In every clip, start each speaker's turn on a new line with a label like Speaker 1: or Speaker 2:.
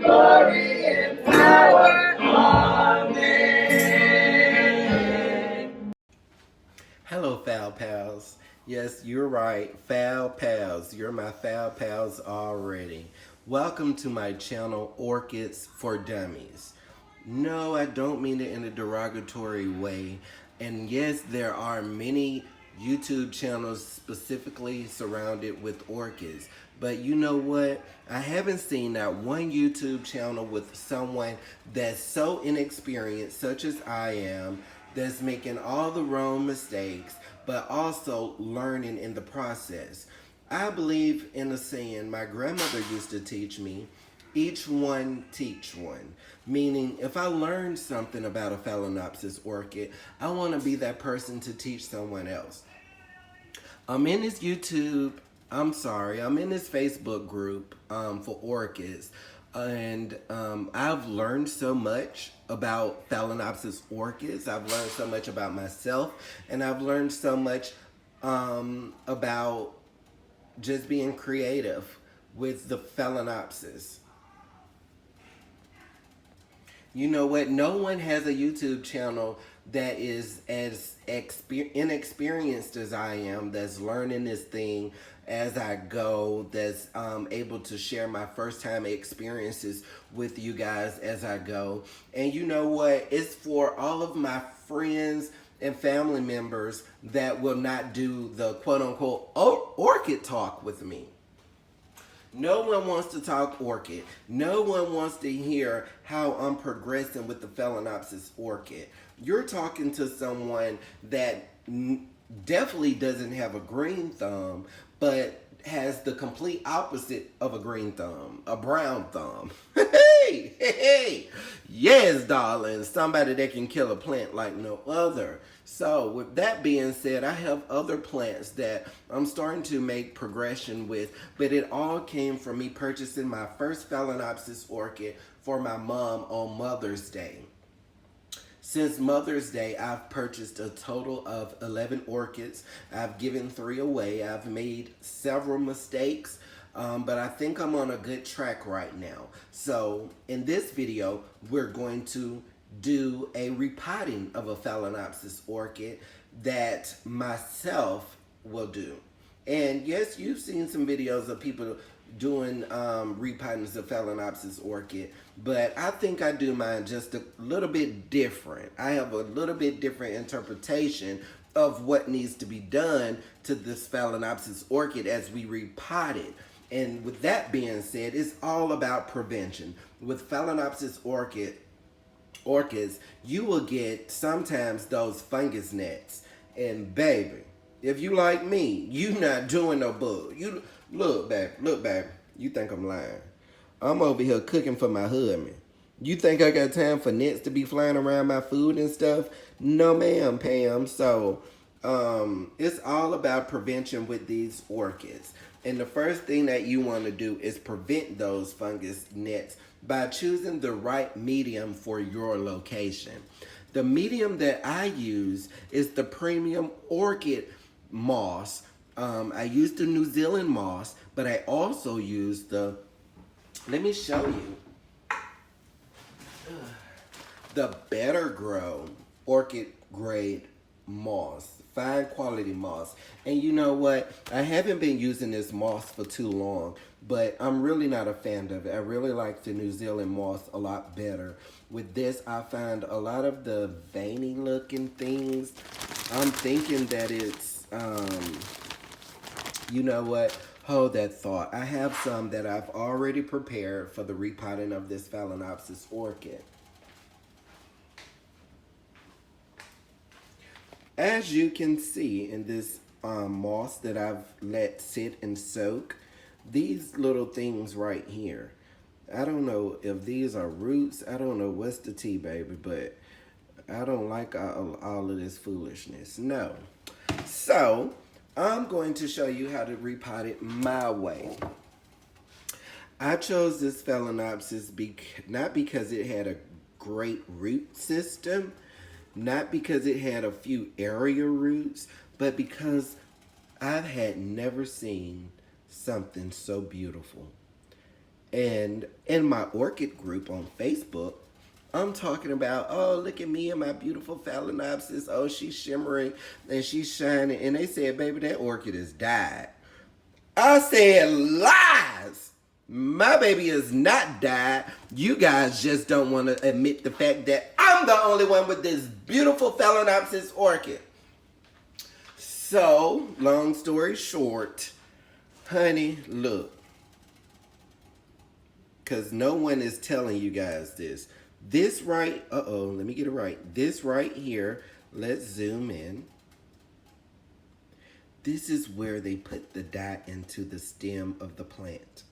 Speaker 1: glory and power. Amen.
Speaker 2: Hello, Phal-Pals. Yes, you're right, Phal-Pals. You're my Phal-Pals already. Welcome to my channel, Orchids for Dummies. No, I don't mean it in a derogatory way. And yes, there are many YouTube channels specifically surrounded with orchids. But you know what? I haven't seen that one YouTube channel with someone that's so inexperienced, such as I am, that's making all the wrong mistakes, but also learning in the process. I believe in a saying my grandmother used to teach me, each one teach one. Meaning, if I learned something about a phalaenopsis orchid, I want to be that person to teach someone else. I'm in this Facebook group for orchids. And I've learned so much about phalaenopsis orchids. I've learned so much about myself. And I've learned so much about just being creative with the phalaenopsis. You know what? No one has a YouTube channel that is as inexperienced as I am, that's learning this thing as I go, that's able to share my first time experiences with you guys as I go. And you know what? It's for all of my friends and family members that will not do the quote unquote orchid talk with me. No one wants to talk orchid. No one wants to hear how I'm progressing with the phalaenopsis orchid. You're talking to someone that definitely doesn't have a green thumb, but has the complete opposite of a green thumb, a brown thumb. Hey, yes, darling, somebody that can kill a plant like no other. So with that being said, I have other plants that I'm starting to make progression with, but it all came from me purchasing my first phalaenopsis orchid for my mom on Mother's Day. Since Mother's Day, I've purchased a total of 11 orchids. I've given 3 away. I've made several mistakes, but I think I'm on a good track right now. So in this video, we're going to do a repotting of a phalaenopsis orchid that myself will do. And yes, you've seen some videos of people doing repottings of phalaenopsis orchid, but I think I do mine just a little bit different. I have a little bit different interpretation of what needs to be done to this phalaenopsis orchid as we repot it. And with that being said, it's all about prevention. With phalaenopsis orchids, you will get sometimes those fungus gnats. And baby, if you like me, you not doing no bug. You look, baby, you think I'm lying. I'm over here cooking for my husband. You think I got time for gnats to be flying around my food and stuff? No ma'am, Pam. So it's all about prevention with these orchids. And the first thing that you want to do is prevent those fungus gnats by choosing the right medium for your location. The medium that I use is the premium orchid moss. I use the New Zealand moss, but I also use the, let me show you, the Better Grow orchid grade moss, fine quality moss. And you know what? I haven't been using this moss for too long, but I'm really not a fan of it. I really like the New Zealand moss a lot better. With this, I find a lot of the veiny looking things. I'm thinking that it's, you know what? Hold that thought. I have some that I've already prepared for the repotting of this phalaenopsis orchid. As you can see in this moss that I've let sit and soak, these little things right here, I don't know if these are roots. I don't know what's the tea, baby, but I don't like all of this foolishness. No. So I'm going to show you how to repot it my way. I chose this phalaenopsis not because it had a great root system, not because it had a few area roots, but because I had never seen something so beautiful. And in my orchid group on Facebook, I'm talking about, oh, look at me and my beautiful phalaenopsis. Oh, she's shimmering and she's shining. And they said, baby, that orchid has died. I said, lies. My baby is not died. You guys just don't want to admit the fact that I'm the only one with this beautiful phalaenopsis orchid. So, long story short, honey, look. Because no one is telling you guys this. This right, let me get it right. This right here, let's zoom in. This is where they put the dye into the stem of the plant.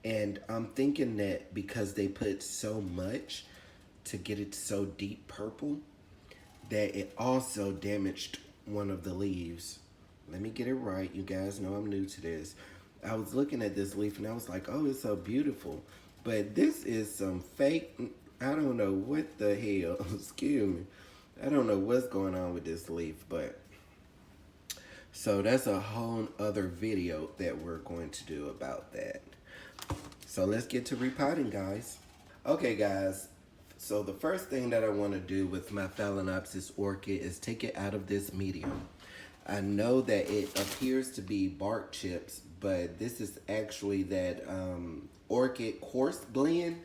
Speaker 2: And I'm thinking that because they put so much to get it so deep purple, that it also damaged one of the leaves. Let me get it right. You guys know I'm new to this. I was looking at this leaf and I was like, oh, it's so beautiful. But this is some fake, I don't know what the hell, excuse me. I don't know what's going on with this leaf, but. So that's a whole other video that we're going to do about that. So let's get to repotting, guys. Okay, guys. So the first thing that I want to do with my Phalaenopsis orchid is take it out of this medium. I know that it appears to be bark chips, but this is actually that orchid coarse blend.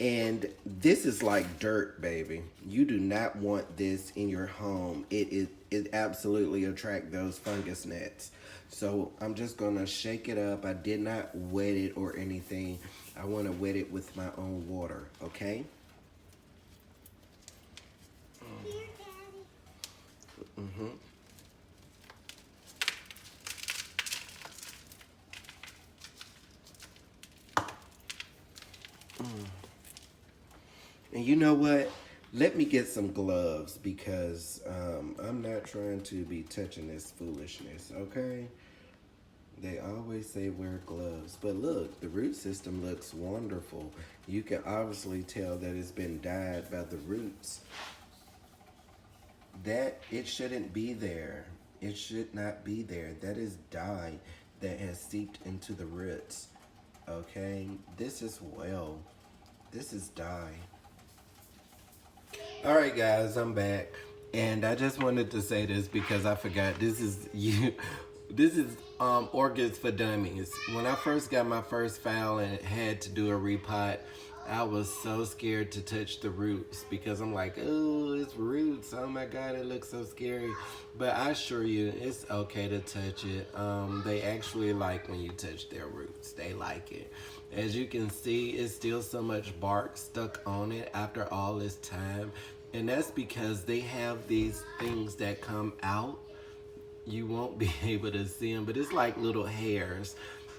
Speaker 2: And this is like dirt, baby. You do not want this in your home. It absolutely attracts those fungus gnats. So I'm just gonna shake it up. I did not wet it or anything. I wanna wet it with my own water, okay? Mm-hmm. And you know what? Let me get some gloves because I'm not trying to be touching this foolishness, okay? They always say wear gloves. But look, the root system looks wonderful. You can obviously tell that it's been dyed by the roots. That, it shouldn't be there. It should not be there. That is dye that has seeped into the roots, okay? This is this is dye. All right, guys, I'm back, and I just wanted to say this because I forgot. This is you. This is orchids for dummies. When I first got my first Phal and had to do a repot, I was so scared to touch the roots because I'm like, oh, it's roots. Oh my God, it looks so scary. But I assure you, it's okay to touch it. They actually like when you touch their roots. They like it. As you can see, it's still so much bark stuck on it after all this time. And that's because they have these things that come out. You won't be able to see them, but it's like little hairs.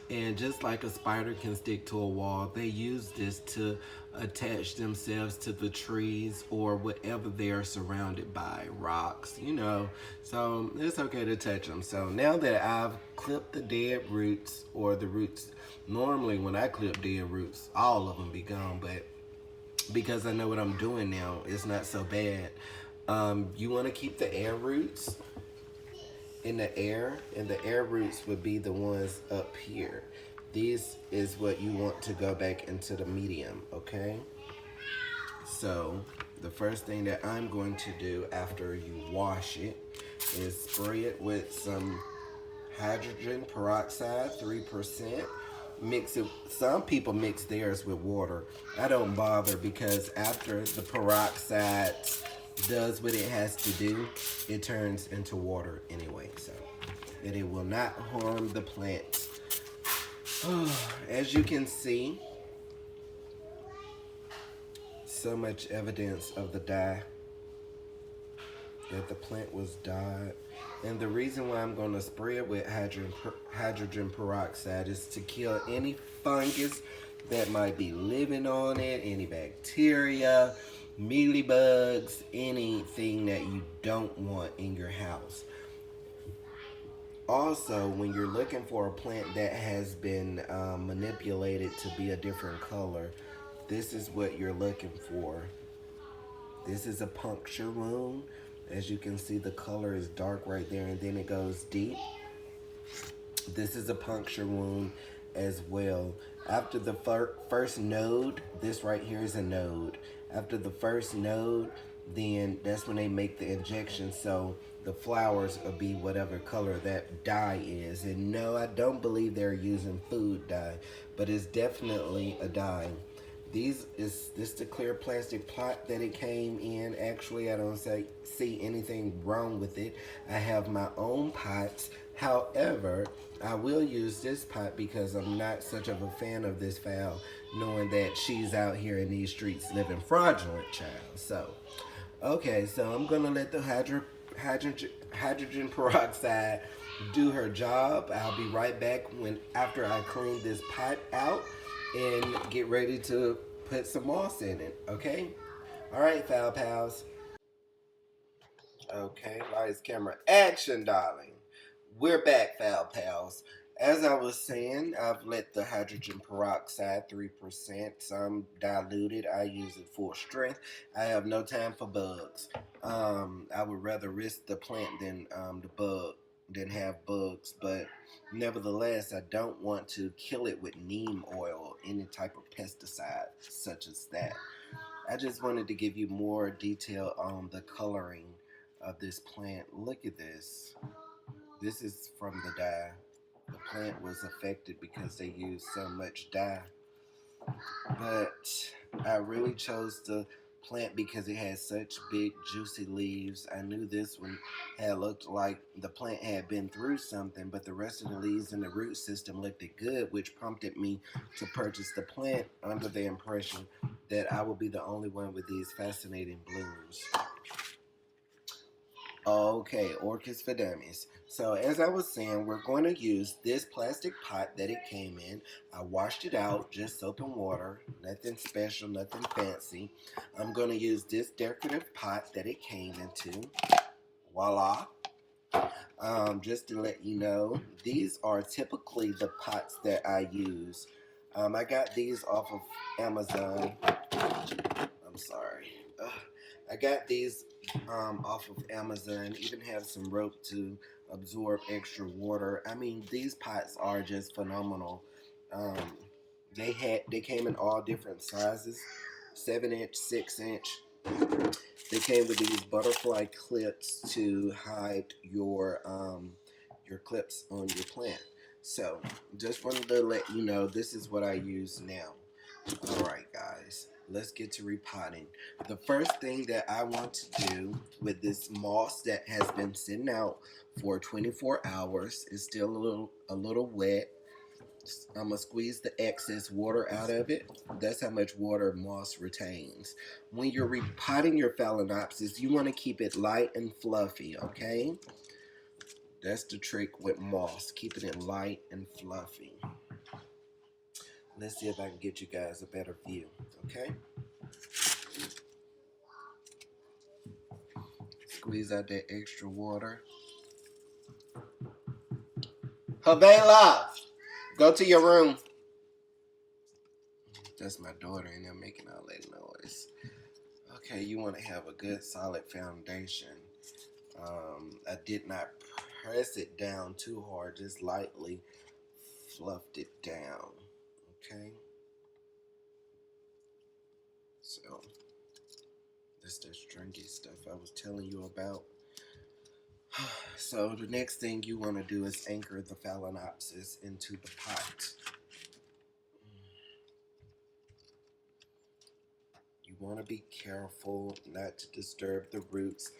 Speaker 2: And just like a spider can stick to a wall, they use this to attach themselves to the trees or whatever they are surrounded by, rocks, you know. So it's okay to touch them. So now that I've clipped the dead roots, or the roots, normally when I clip dead roots, all of them be gone, but because I know what I'm doing now, it's not so bad. You want to keep the air roots in the air, and the air roots would be the ones up here. This is what you want to go back into the medium, okay? So the first thing that I'm going to do after you wash it is spray it with some hydrogen peroxide, 3%. Mix it. Some people mix theirs with water. I don't bother because after the peroxide does what it has to do, it turns into water anyway, so and it will not harm the plant. As you can see, so much evidence of the dye, that the plant was dyed. And the reason why I'm going to spray it with hydrogen peroxide is to kill any fungus that might be living on it, any bacteria, mealybugs, anything that you don't want in your house. Also, when you're looking for a plant that has been manipulated to be a different color, this is what you're looking for. This is a puncture wound. As you can see, the color is dark right there and then it goes deep. This is a puncture wound. as well. After the first node, this right here is a node. After the first node, then that's when they make the injection. So the flowers will be whatever color that dye is. And no, I don't believe they're using food dye, but it's definitely a dye. This the clear plastic pot that it came in. Actually, I don't see anything wrong with it. I have my own pots. However, I will use this pot because I'm not such of a fan of this Phal, knowing that she's out here in these streets living fraudulent, child. So, okay, so I'm gonna let the hydrogen peroxide do her job. I'll be right back when after I clean this pot out and get ready to put some moss in it. Okay. All right, Phal-Pals. Okay, lights, camera, action, darling. We're back, Phal-Pals. As I was saying, I've let the hydrogen peroxide 3%, some diluted. I use it full strength. I have no time for bugs. I would rather risk the plant than have bugs, but nevertheless, I don't want to kill it with neem oil or any type of pesticide such as that. I just wanted to give you more detail on the coloring of this plant. Look at this. This is from the dye. The plant was affected because they used so much dye. But I really chose the plant because it had such big juicy leaves. I knew this one had looked like the plant had been through something, but the rest of the leaves and the root system looked good, which prompted me to purchase the plant under the impression that I would be the only one with these fascinating blooms. Okay, orchids for dummies. So as I was saying, we're going to use this plastic pot that it came in. I washed it out, just soap and water, nothing special, nothing fancy. I'm going to use this decorative pot that it came into. Voila. Just to let you know, these are typically the pots that I use. I got these off of Amazon. I'm sorry. Ugh. I got these off of Amazon. Even have some rope to absorb extra water. I mean, these pots are just phenomenal. Um, they came in all different sizes, 7-inch, 6-inch. They came with these butterfly clips to hide your clips on your plant. So, just wanted to let you know this is what I use now. Alright guys, let's get to repotting. The first thing that I want to do with this moss that has been sitting out for 24 hours is still a little wet. I'm going to squeeze the excess water out of it. That's how much water moss retains. When you're repotting your phalaenopsis, you want to keep it light and fluffy, okay? That's the trick with moss, keeping it light and fluffy. Let's see if I can get you guys a better view, okay? Squeeze out that extra water. Havela, go to your room. That's my daughter and they're making all that noise. Okay, you want to have a good solid foundation. I did not press it down too hard, just lightly fluffed it down. Okay. So, this is the stringy stuff I was telling you about. So the next thing you want to do is anchor the phalaenopsis into the pot. You want to be careful not to disturb the roots.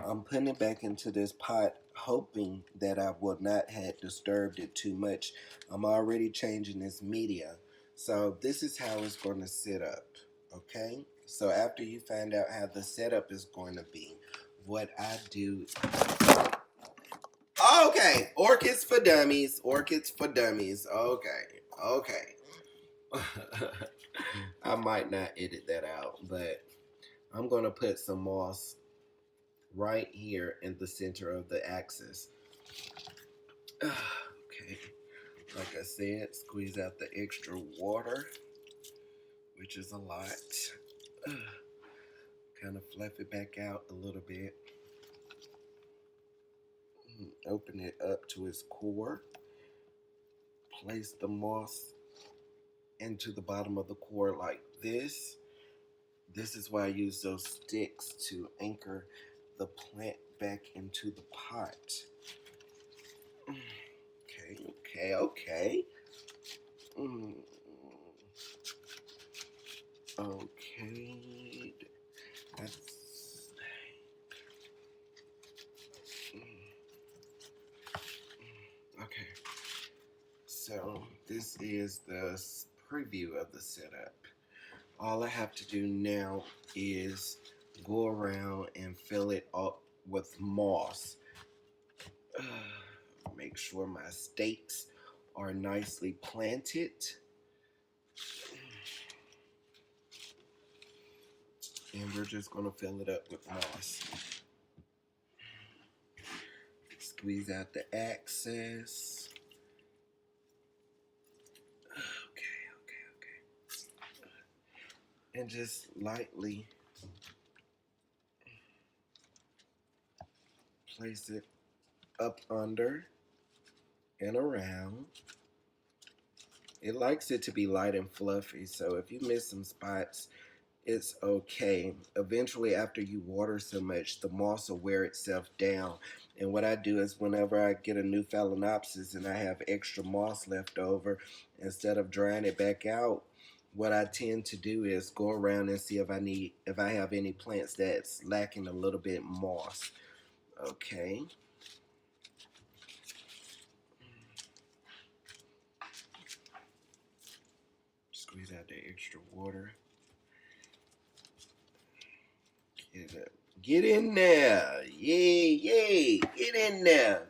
Speaker 2: I'm putting it back into this pot hoping that I will not have disturbed it too much. I'm already changing this media. So this is how it's going to sit up. Okay? So after you find out how the setup is going to be, what I do... Okay, orchids for dummies. Orchids for dummies. Okay. I might not edit that out, but I'm going to put some moss right here in the center of the axis. Okay, like I said, squeeze out the extra water, which is a lot. Kind of fluff it back out a little bit. Open it up to its core. place the moss into the bottom of the core like this. This is why I use those sticks to anchor the plant back into the pot. Okay. Okay. That's okay. So this is the preview of the setup. All I have to do now is go around and fill it up with moss. Make sure my stakes are nicely planted. And we're just going to fill it up with moss. Squeeze out the excess. Okay. And just lightly place it up under and around. It likes it to be light and fluffy, so if you miss some spots, it's okay. Eventually, after you water so much, the moss will wear itself down. And what I do is whenever I get a new phalaenopsis and I have extra moss left over, instead of drying it back out, what I tend to do is go around and see if I have any plants that's lacking a little bit moss. Okay. Squeeze out the extra water. Get in there. Yay. Get in there.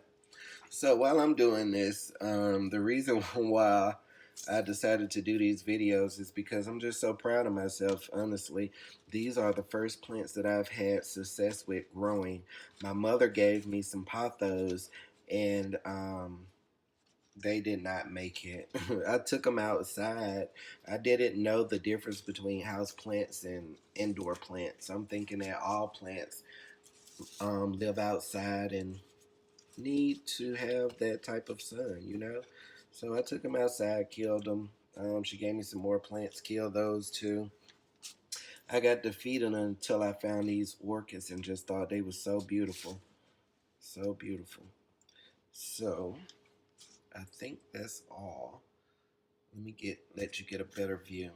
Speaker 2: So while I'm doing this, the reason why I decided to do these videos is because I'm just so proud of myself, honestly. These are the first plants that I've had success with growing. My mother gave me some pothos, and they did not make it. I took them outside. I didn't know the difference between house plants and indoor plants. I'm thinking that all plants live outside and need to have that type of sun, you know? So I took them outside, killed them. She gave me some more plants, killed those too. I got to feeding them until I found these orchids and just thought they were so beautiful. So beautiful. So I think that's all. Let you get a better view.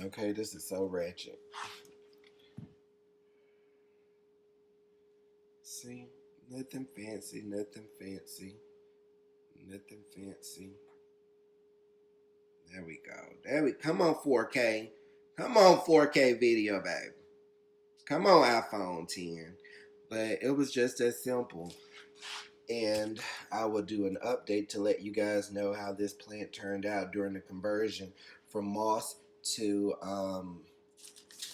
Speaker 2: Okay, this is so ratchet. See, nothing fancy. There we go. Come on 4K. Come on 4K video, baby. Come on iPhone 10. But it was just as simple. And I will do an update to let you guys know how this plant turned out during the conversion from moss to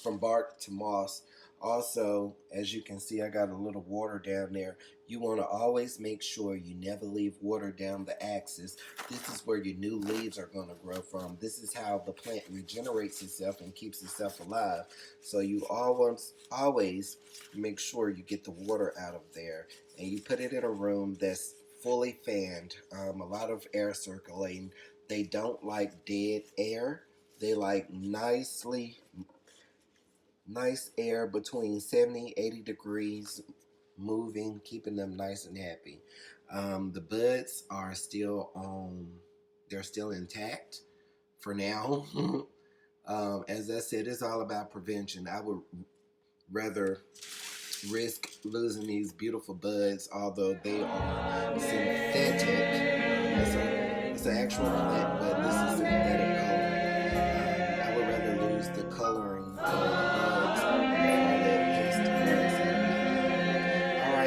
Speaker 2: from bark to moss. Also, as you can see, I got a little water down there. You want to always make sure you never leave water down the axis. This is where your new leaves are going to grow from. This is how the plant regenerates itself and keeps itself alive. So you always make sure you get the water out of there. And you put it in a room that's fully fanned. A lot of air circulating. They don't like dead air. They like nice air between 70, 80 degrees, moving, keeping them nice and happy. The buds are still they're still intact for now. As I said, it's all about prevention. I would rather risk losing these beautiful buds, although they are synthetic. It's an actual plant, but this is synthetic coloring. I would rather lose the coloring for the buds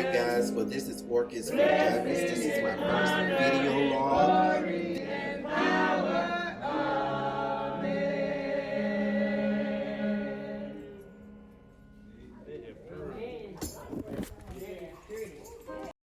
Speaker 2: Alright guys, well this is Orchids for Dummies. This is my first video log.